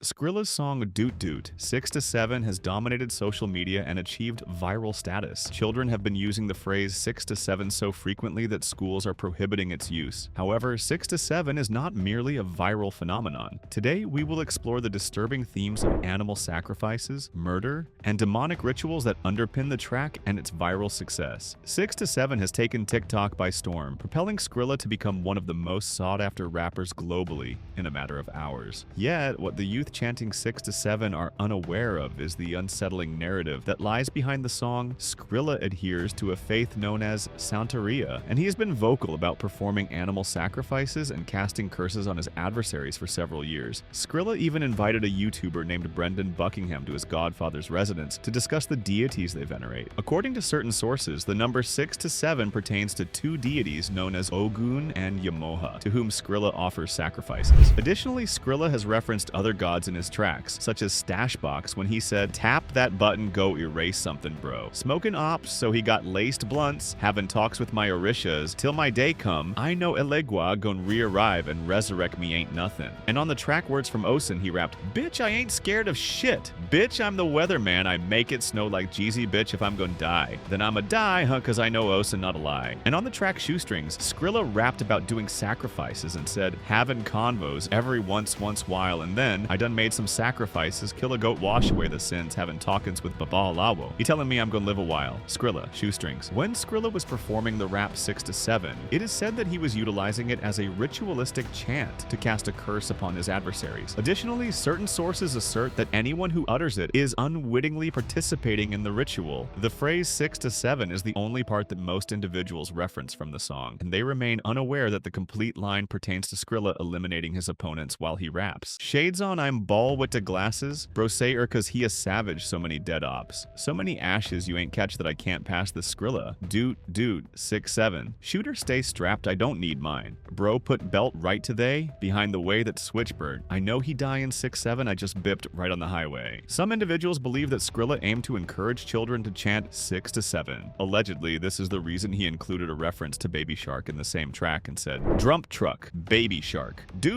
Skrilla's song Doot Doot 6 to 7 has dominated social media and achieved viral status. Children have been using the phrase 6 to 7 so frequently that schools are prohibiting its use. However, 6 to 7 is not merely a viral phenomenon. Today, we will explore the disturbing themes of animal sacrifices, murder, and demonic rituals that underpin the track and its viral success. 6 to 7 has taken TikTok by storm, propelling Skrilla to become one of the most sought-after rappers globally in a matter of hours. Yet, what the youth chanting 6 to 7 are unaware of is the unsettling narrative that lies behind the song. Skrilla adheres to a faith known as Santeria, and he has been vocal about performing animal sacrifices and casting curses on his adversaries for several years. Skrilla even invited a YouTuber named Brendan Buckingham to his godfather's residence to discuss the deities they venerate. According to certain sources, the number 6 to 7 pertains to two deities known as Ogun and Yamoha, to whom Skrilla offers sacrifices. Additionally, Skrilla has referenced other gods in his tracks, such as Stashbox when he said, "Tap that button, go erase something, bro. Smoking ops, so he got laced blunts, having talks with my orishas, till my day come, I know Elegua gon' re-arrive and resurrect me ain't nothing." And on the track words from Osun, he rapped, "Bitch, I ain't scared of shit. Bitch, I'm the weatherman, I make it snow like Jeezy, bitch, if I'm gonna die. Then I'ma die, huh, cause I know Osun not a lie." And on the track Shoestrings, Skrilla rapped about doing sacrifices and said, "Having convos every once while, and then I done made some sacrifices, kill a goat, wash away the sins, having talkins with Baba Lawo. He telling me I'm gonna live a while." Skrilla, Shoestrings. When Skrilla was performing the rap 6 to 7, it is said that he was utilizing it as a ritualistic chant to cast a curse upon his adversaries. Additionally, certain sources assert that anyone who utters it is unwittingly participating in the ritual. The phrase 6 to 7 is the only part that most individuals reference from the song, and they remain unaware that the complete line pertains to Skrilla eliminating his opponents while he raps. Shades on, I'm ball with the glasses, bro say cause he a savage, so many dead ops. So many ashes you ain't catch that I can't pass the Skrilla. Dude, 6-7. Shooter stay strapped, I don't need mine. Bro put belt right to they, behind the way that Switchbird. I know he die in 6-7, I just bipped right on the highway. Some individuals believe that Skrilla aimed to encourage children to chant 6 to 7. Allegedly, this is the reason he included a reference to Baby Shark in the same track and said, "Drump truck, Baby Shark. Do.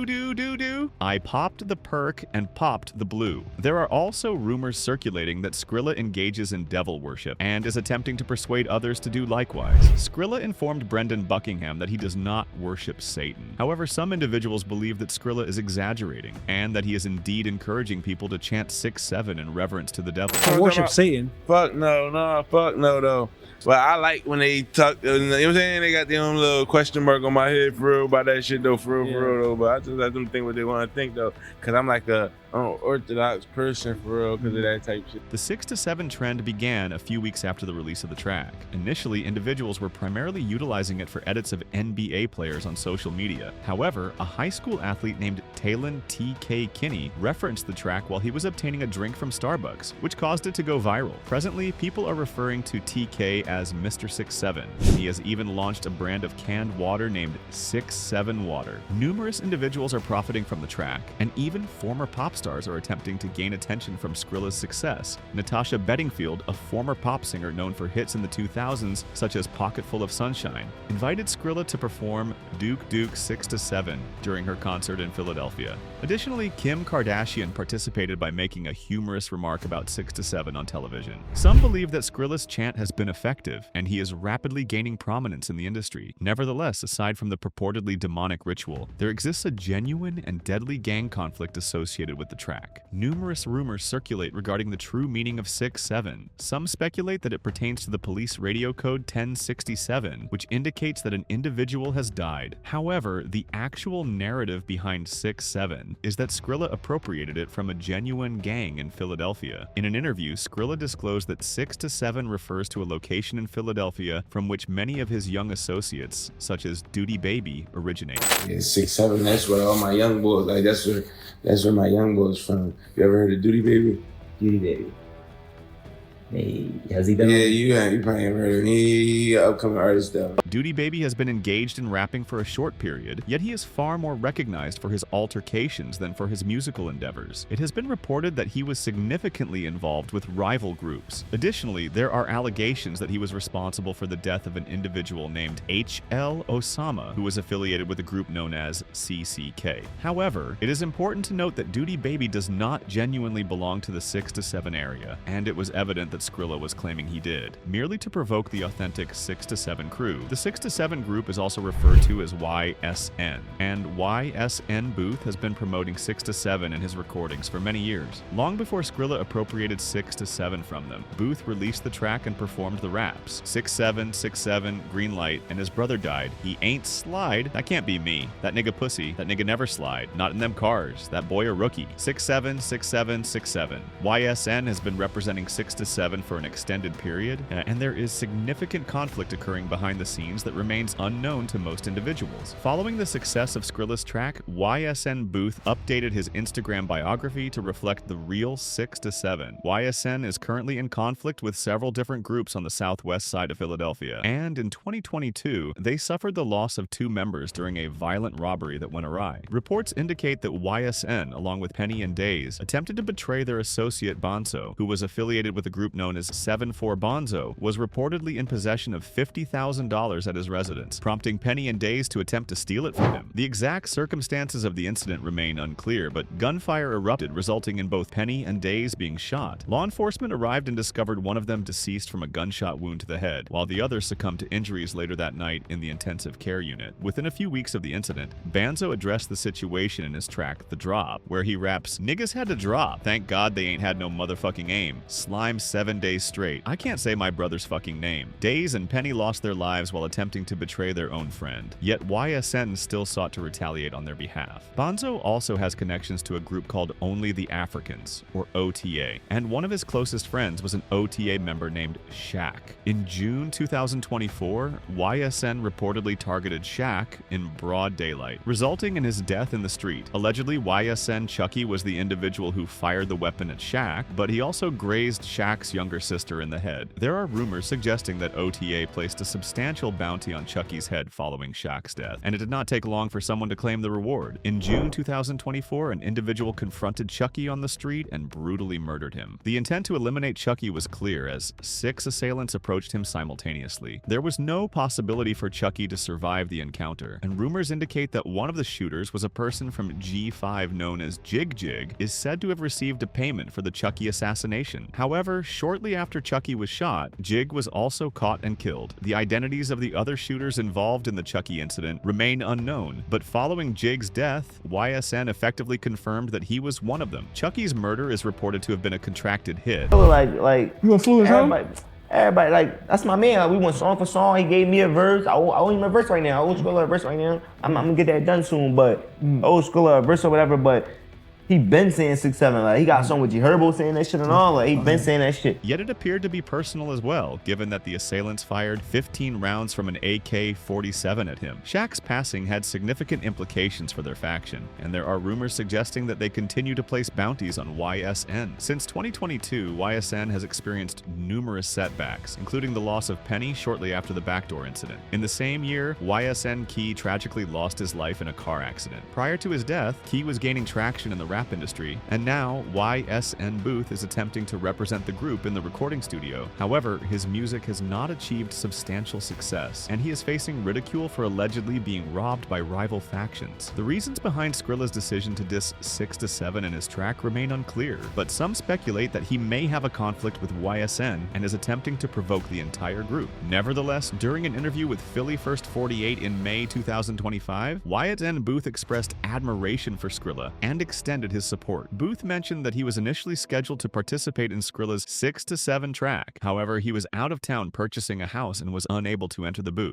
I popped the perk and popped the blue." There are also rumors circulating that Skrilla engages in devil worship and is attempting to persuade others to do likewise. Skrilla informed Brendan Buckingham that he does not worship Satan. However, some individuals believe that Skrilla is exaggerating and that he is indeed encouraging people to chant 6-7 in reverence to the devil. I worship Satan. Fuck no, though. But I like when they talk, you know what I'm saying? They got their own little question mark on my head for real about that shit though, for real though. But I just let them think what they want to think though. Cause I'm like a orthodox person for real because of that type shit. The 6 to 7 trend began a few weeks after the release of the track. Initially, individuals were primarily utilizing it for edits of NBA players on social media. However, a high school athlete named Talon T.K. Kinney referenced the track while he was obtaining a drink from Starbucks, which caused it to go viral. Presently, people are referring to TK as Mr. 6-7. He has even launched a brand of canned water named 6-7 Water. Numerous individuals are profiting from the track, and even former pop stars are attempting to gain attention from Skrilla's success. Natasha Bedingfield, a former pop singer known for hits in the 2000s such as Pocketful of Sunshine, invited Skrilla to perform Duke 6 to 7 during her concert in Philadelphia. Additionally, Kim Kardashian participated by making a humorous remark about 6 to 7 on television. Some believe that Skrilla's chant has been effective, and he is rapidly gaining prominence in the industry. Nevertheless, aside from the purportedly demonic ritual, there exists a genuine and deadly gang conflict associated with the track. Numerous rumors circulate regarding the true meaning of 6-7. Some speculate that it pertains to the police radio code 1067, which indicates that an individual has died. However, the actual narrative behind 6-7 is that Skrilla appropriated it from a genuine gang in Philadelphia. In an interview, Skrilla disclosed that 6 to 7 refers to a location in Philadelphia from which many of his young associates, such as Duty Baby, originate. Yeah, 6-7. That's where all my young boys. Like that's where my young boys from. You ever heard of Duty Baby? Duty Baby. Hey, has he done? Yeah, you probably ain't heard of him. He a upcoming artist though. Duty Baby has been engaged in rapping for a short period, yet he is far more recognized for his altercations than for his musical endeavors. It has been reported that he was significantly involved with rival groups. Additionally, there are allegations that he was responsible for the death of an individual named H.L. Osama, who was affiliated with a group known as CCK. However, it is important to note that Duty Baby does not genuinely belong to the 6 to 7 area, and it was evident that Skrilla was claiming he did, merely to provoke the authentic 6 to 7 crew. The 6 to 7 group is also referred to as YSN, and YSN Booth has been promoting 6 to 7 in his recordings for many years. Long before Skrilla appropriated 6 to 7 from them, Booth released the track and performed the raps. 6-7, 6-7, green light, and his brother died. He ain't slide. That can't be me. That nigga pussy. That nigga never slide. Not in them cars. That boy a rookie. 6-7, 6-7, 6-7. YSN has been representing 6 to 7 for an extended period, and there is significant conflict occurring behind the scenes that remains unknown to most individuals. Following the success of Skrilla's track, YSN Booth updated his Instagram biography to reflect the real 6 to 7. YSN is currently in conflict with several different groups on the southwest side of Philadelphia, and in 2022, they suffered the loss of 2 members during a violent robbery that went awry. Reports indicate that YSN, along with Penny and Days, attempted to betray their associate Bonzo, who was affiliated with a group known as 7-4 Bonzo, was reportedly in possession of $50,000 at his residence, prompting Penny and Days to attempt to steal it from him. The exact circumstances of the incident remain unclear, but gunfire erupted, resulting in both Penny and Days being shot. Law enforcement arrived and discovered one of them deceased from a gunshot wound to the head, while the other succumbed to injuries later that night in the intensive care unit. Within a few weeks of the incident, Banzo addressed the situation in his track, The Drop, where he raps, "Niggas had to drop. Thank God they ain't had no motherfucking aim. Slime 7 days straight. I can't say my brother's fucking name." Days and Penny lost their lives while attempting to betray their own friend, yet YSN still sought to retaliate on their behalf. Bonzo also has connections to a group called Only the Africans, or OTA, and one of his closest friends was an OTA member named Shaq. In June 2024, YSN reportedly targeted Shaq in broad daylight, resulting in his death in the street. Allegedly, YSN Chucky was the individual who fired the weapon at Shaq, but he also grazed Shaq's younger sister in the head. There are rumors suggesting that OTA placed a substantial bounty on Chucky's head following Shaq's death, and it did not take long for someone to claim the reward. In June 2024, an individual confronted Chucky on the street and brutally murdered him. The intent to eliminate Chucky was clear, as 6 assailants approached him simultaneously. There was no possibility for Chucky to survive the encounter, and rumors indicate that one of the shooters was a person from G5 known as Jig Jig, is said to have received a payment for the Chucky assassination. However, shortly after Chucky was shot, Jig was also caught and killed. The identities of the other shooters involved in the Chucky incident remain unknown, but following Jig's death, YSN effectively confirmed that he was one of them. Chucky's murder is reported to have been a contracted hit. Like You influence him? everybody, like, that's my man. We went song for song. He gave me a verse. I owe him a verse right now. I owe Skrilla a verse right now. I'm gonna get that done soon, but owe Skrilla a verse or whatever, but he been saying 6-7. Like, he got something with G Herbo saying that shit and all. Like, he been saying that shit. Yet it appeared to be personal as well, given that the assailants fired 15 rounds from an AK-47 at him. Shaq's passing had significant implications for their faction, and there are rumors suggesting that they continue to place bounties on YSN. Since 2022, YSN has experienced numerous setbacks, including the loss of Penny shortly after the backdoor incident. In the same year, YSN Key tragically lost his life in a car accident. Prior to his death, Key was gaining traction in the rap industry, and now YSN Booth is attempting to represent the group in the recording studio. However, his music has not achieved substantial success, and he is facing ridicule for allegedly being robbed by rival factions. The reasons behind Skrilla's decision to diss 6-7 in his track remain unclear, but some speculate that he may have a conflict with YSN and is attempting to provoke the entire group. Nevertheless, during an interview with Philly First 48 in May 2025, YSN Booth expressed admiration for Skrilla and extended his support. Booth mentioned that he was initially scheduled to participate in Skrilla's 6-7 track. However, he was out of town purchasing a house and was unable to enter the booth.